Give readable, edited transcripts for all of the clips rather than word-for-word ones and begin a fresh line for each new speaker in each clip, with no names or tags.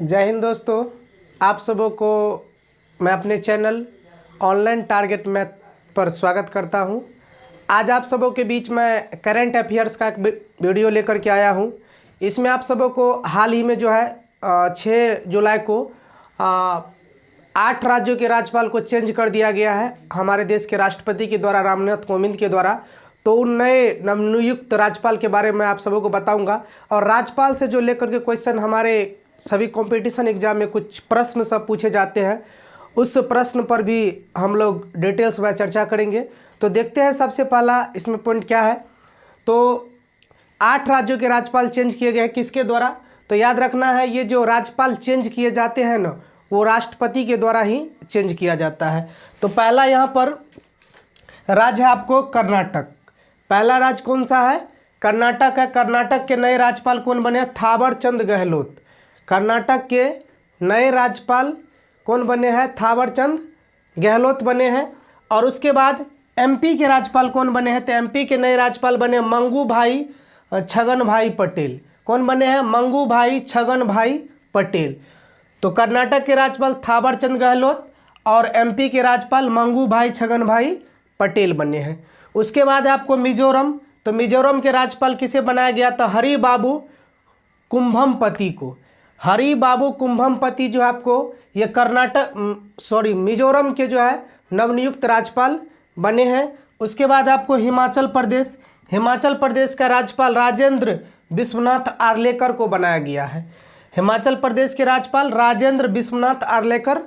जय हिंद दोस्तों, आप सबों को मैं अपने चैनल ऑनलाइन टारगेट मैथ पर स्वागत करता हूं। आज आप सबों के बीच में करंट अफेयर्स का एक वीडियो लेकर के आया हूं। इसमें आप सबों को हाल ही में जो है 6 जुलाई को 8 राज्यों के राज्यपाल को चेंज कर दिया गया है हमारे देश के राष्ट्रपति के द्वारा, रामनाथ कोविंद के द्वारा। तो उन नए नवनियुक्त राज्यपाल के बारे में आप सबों को बताऊंगा और राज्यपाल से जो लेकर के क्वेश्चन हमारे सभी कंपटीशन एग्जाम में कुछ प्रश्न सब पूछे जाते हैं, उस प्रश्न पर भी हम लोग डिटेल्स में चर्चा करेंगे। तो देखते हैं सबसे पहला इसमें पॉइंट क्या है। तो 8 राज्यों के राज्यपाल चेंज किए गए हैं किसके द्वारा? तो याद रखना है, ये जो राज्यपाल चेंज किए जाते हैं ना, वो राष्ट्रपति के द्वारा ही चेंज किया जाता है। तो पहला यहाँ पर राज्य है आपको कर्नाटक। पहला राज्य कौन सा है? कर्नाटक है। कर्नाटक के नए राज्यपाल कौन बने? थावर चंद गहलोत। कर्नाटक के नए राज्यपाल कौन बने हैं? थावर चंद गहलोत बने हैं। और उसके बाद एमपी के राज्यपाल कौन बने हैं? तो एमपी के नए राज्यपाल बने मंगू भाई छगन भाई पटेल। कौन बने हैं? मंगू भाई छगन भाई पटेल। तो कर्नाटक के राज्यपाल थावर चंद गहलोत और एमपी के राज्यपाल मंगू भाई छगन भाई पटेल बने हैं। उसके बाद है आपको मिजोरम। तो मिजोरम के राज्यपाल किसे बनाया गया? तो हरि बाबू कुंभमपति को। हरि बाबू कुंभमपति जो है आपको ये मिजोरम के जो है नवनियुक्त राज्यपाल बने हैं। उसके बाद आपको हिमाचल प्रदेश। हिमाचल प्रदेश का राज्यपाल राजेंद्र विश्वनाथ आर्लेकर को बनाया गया है। हिमाचल प्रदेश के राज्यपाल राजेंद्र विश्वनाथ आर्लेकर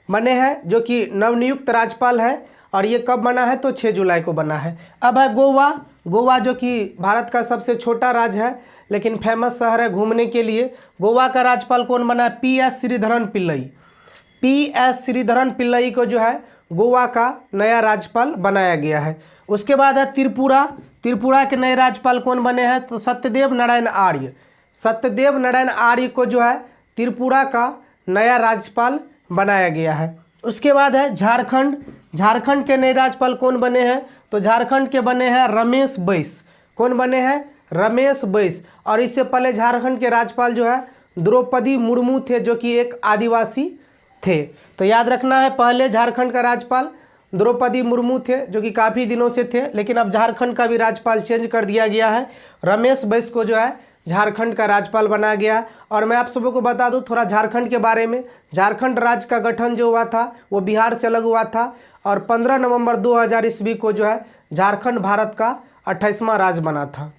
बने हैं, जो कि नवनियुक्त राज्यपाल है। और ये कब बना है? तो 6 जुलाई को बना है। अब है गोवा। गोवा जो कि भारत का सबसे छोटा राज्य है लेकिन फेमस शहर है घूमने के लिए। गोवा का राज्यपाल कौन बना है? पीएस श्रीधरन पिल्लई। पीएस श्रीधरन पिल्लई को जो है गोवा का नया राज्यपाल बनाया गया है। उसके बाद है त्रिपुरा। त्रिपुरा के नए राज्यपाल कौन बने हैं? तो सत्यदेव नारायण आर्य। सत्यदेव नारायण आर्य को जो है त्रिपुरा का नया राज्यपाल बनाया गया है। उसके बाद है झारखंड। झारखंड के नए राज्यपाल कौन बने हैं? तो झारखंड के बने हैं रमेश बैस। कौन बने हैं? रमेश बैस। और इससे पहले झारखंड के राज्यपाल जो है द्रौपदी मुर्मू थे, जो कि एक आदिवासी थे। तो याद रखना है, पहले झारखंड का राज्यपाल द्रौपदी मुर्मू थे, जो कि काफ़ी दिनों से थे, लेकिन अब झारखंड का भी राज्यपाल चेंज कर दिया गया है। रमेश बैस को जो है झारखंड का राज्यपाल बनाया गया। और मैं आप सबों को बता दूं थोड़ा झारखंड के बारे में। झारखंड राज्य का गठन जो हुआ था वो बिहार से अलग हुआ था और 15 नवंबर 2000 ईस्वी को जो है झारखंड भारत का 28वां राज्य बना था।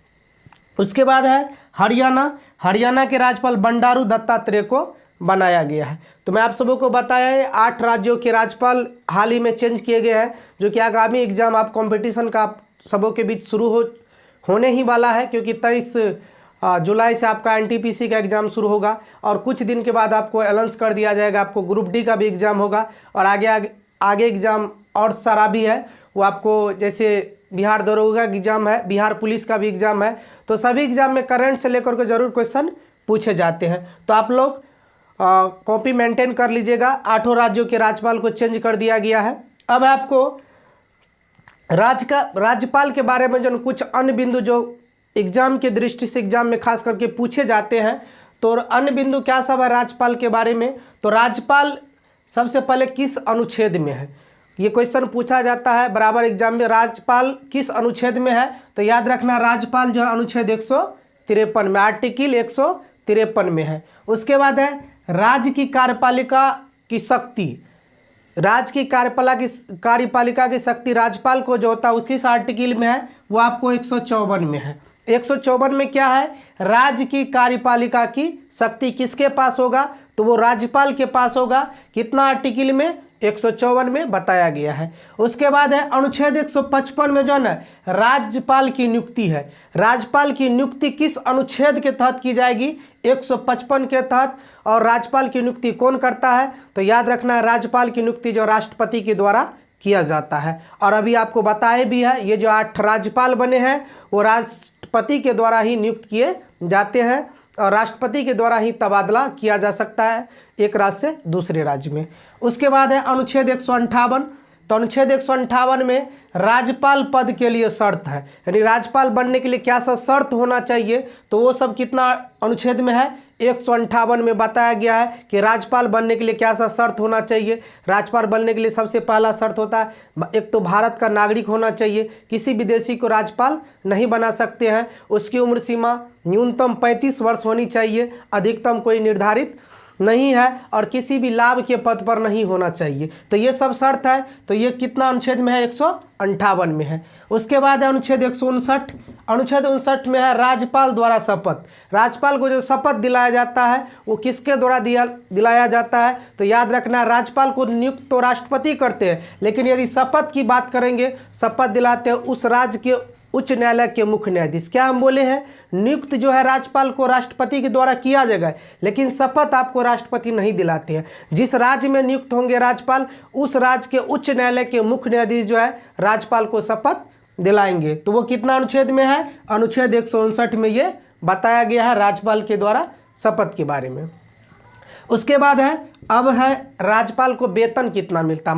उसके बाद है हरियाणा। हरियाणा के राज्यपाल बंडारू दत्तात्रेय को बनाया गया है। तो मैं आप सबों को बताया है 8 राज्यों के राज्यपाल हाल ही में चेंज किए गए हैं, जो कि आगामी एग्जाम आप कंपटीशन का आप सबों के बीच शुरू होने ही वाला है, क्योंकि 23 जुलाई से आपका एनटीपीसी का एग्ज़ाम शुरू होगा और कुछ दिन के बाद आपको अनाउंस कर दिया जाएगा, आपको ग्रुप डी का भी एग्ज़ाम होगा और आगे एग्ज़ाम और सारा भी है। वो आपको जैसे बिहार दरोगा का एग्ज़ाम है, बिहार पुलिस का भी एग्ज़ाम है। तो सभी एग्ज़ाम में करंट से लेकर के जरूर क्वेश्चन पूछे जाते हैं। तो आप लोग कॉपी मेंटेन कर लीजिएगा। 8 राज्यों के राज्यपाल को चेंज कर दिया गया है। अब आपको राज्यपाल के बारे में जो कुछ अन्य बिंदु जो एग्जाम के दृष्टि से एग्जाम में खास करके पूछे जाते हैं, तो अन्य बिंदु क्या सब है राज्यपाल के बारे में? तो राज्यपाल सबसे पहले किस अनुच्छेद में है, ये क्वेश्चन पूछा जाता है बराबर एग्जाम में। राज्यपाल किस अनुच्छेद में है? तो याद रखना, राज्यपाल जो है अनुच्छेद 153 में, आर्टिकल 153 में है। उसके बाद है राज्य की कार्यपालिका की शक्ति। राज्य की कार्यपालिका की शक्ति राज्यपाल को जो होता है किस आर्टिकल में है? वो आपको 154 में है। 154 में क्या है? राज्य की कार्यपालिका की शक्ति किसके पास होगा? तो वो राज्यपाल के पास होगा। कितना आर्टिकल में? 154 में बताया गया है। उसके बाद है अनुच्छेद 155 में जो है ना राज्यपाल की नियुक्ति है। राज्यपाल की नियुक्ति किस अनुच्छेद के तहत की जाएगी? 155 के तहत। और राज्यपाल की नियुक्ति कौन करता है? तो याद रखना है, राज्यपाल की नियुक्ति जो राष्ट्रपति के द्वारा किया जाता है। और अभी आपको बताए भी है, ये जो 8 राज्यपाल बने हैं वो राष्ट्रपति के द्वारा ही नियुक्त किए जाते हैं और राष्ट्रपति के द्वारा ही तबादला किया जा सकता है एक राज्य से दूसरे राज्य में। उसके बाद है अनुच्छेद 158। तो अनुच्छेद 158 में राज्यपाल पद के लिए शर्त है, यानी राज्यपाल बनने के लिए क्या सा शर्त होना चाहिए, तो वो सब कितना अनुच्छेद में है? 158 में बताया गया है कि राज्यपाल बनने के लिए क्या सा शर्त होना चाहिए। राज्यपाल बनने के लिए सबसे पहला शर्त होता है एक तो भारत का नागरिक होना चाहिए, किसी विदेशी को राज्यपाल नहीं बना सकते हैं। उसकी उम्र सीमा न्यूनतम 35 वर्ष होनी चाहिए, अधिकतम कोई निर्धारित नहीं है, और किसी भी लाभ के पद पर नहीं होना चाहिए। तो ये सब शर्त है। तो ये कितना अनुच्छेद में है? 158 में है। उसके बाद है अनुच्छेद 159। अनुच्छेद 59 में है राज्यपाल द्वारा शपथ। राज्यपाल को जो शपथ दिलाया जाता है वो किसके द्वारा दिलाया जाता है? तो याद रखना, राज्यपाल को नियुक्त तो राष्ट्रपति करते हैं, लेकिन यदि शपथ की बात करेंगे, शपथ दिलाते हैं उस राज्य के उच्च न्यायालय के मुख्य न्यायाधीश। क्या हम बोले हैं? नियुक्त जो है राज्यपाल को राष्ट्रपति के द्वारा किया जाएगा, लेकिन शपथ आपको राष्ट्रपति नहीं दिलाते हैं। जिस राज्य में नियुक्त होंगे राज्यपाल, उस राज्य के उच्च न्यायालय के मुख्य न्यायाधीश जो है राज्यपाल को शपथ दिलाएंगे। तो वो कितना अनुच्छेद में है? अनुच्छेद 159 में ये बताया गया है राज्यपाल के द्वारा शपथ के बारे में। उसके बाद है, अब है राज्यपाल को वेतन कितना मिलता है?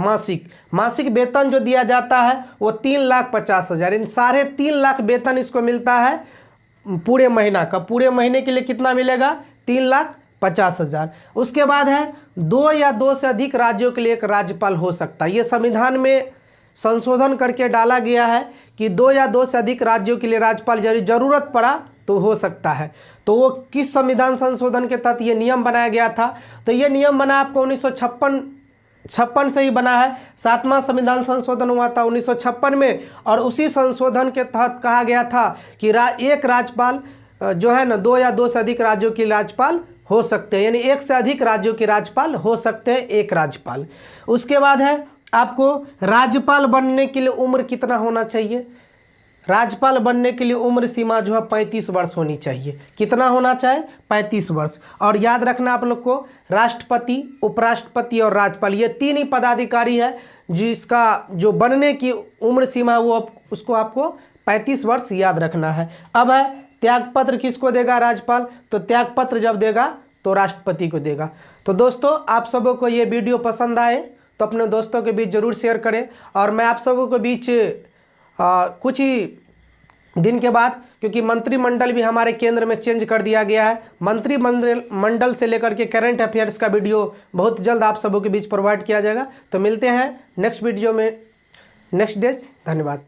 मासिक वेतन जो दिया जाता है वो 3,50,000, इन 3.5 लाख वेतन इसको मिलता है पूरे महीना का। पूरे महीने के लिए कितना मिलेगा? 3,50,000। उसके बाद है 2 या 2 से अधिक राज्यों के लिए एक राज्यपाल हो सकता है। ये संविधान में संशोधन करके डाला गया है कि 2 या 2 से अधिक राज्यों के लिए राज्यपाल जरूरत पड़ा तो हो सकता है। तो वो किस संविधान संशोधन के तहत ये नियम बनाया गया था? तो ये नियम बना आपको 1956 से ही बना है। 7वां संविधान संशोधन हुआ था 1956 में, और उसी संशोधन के तहत कहा गया था कि एक राज्यपाल जो है ना 2 या 2 से अधिक राज्यों के राज्यपाल हो सकते हैं, यानी 1 से अधिक राज्यों के राज्यपाल हो सकते हैं, एक राज्यपाल। उसके बाद है आपको राज्यपाल बनने के लिए उम्र कितना होना चाहिए? राज्यपाल बनने के लिए उम्र सीमा जो है 35 वर्ष होनी चाहिए। कितना होना चाहिए? 35 वर्ष। और याद रखना आप लोग को, राष्ट्रपति, उपराष्ट्रपति और राज्यपाल ये 3 ही पदाधिकारी है जिसका जो बनने की उम्र सीमा वो उसको आपको 35 वर्ष याद रखना है। अब है त्यागपत्र किसको देगा राज्यपाल? तो त्यागपत्र जब देगा तो राष्ट्रपति को देगा। तो दोस्तों, आप सबों को ये वीडियो पसंद आए तो अपने दोस्तों के बीच ज़रूर शेयर करें। और मैं आप सबों के बीच कुछ ही दिन के बाद, क्योंकि मंत्रिमंडल भी हमारे केंद्र में चेंज कर दिया गया है, मंत्रिमंडल से लेकर के करंट अफेयर्स का वीडियो बहुत जल्द आप सबों के बीच प्रोवाइड किया जाएगा। तो मिलते हैं नेक्स्ट वीडियो में नेक्स्ट डे। धन्यवाद।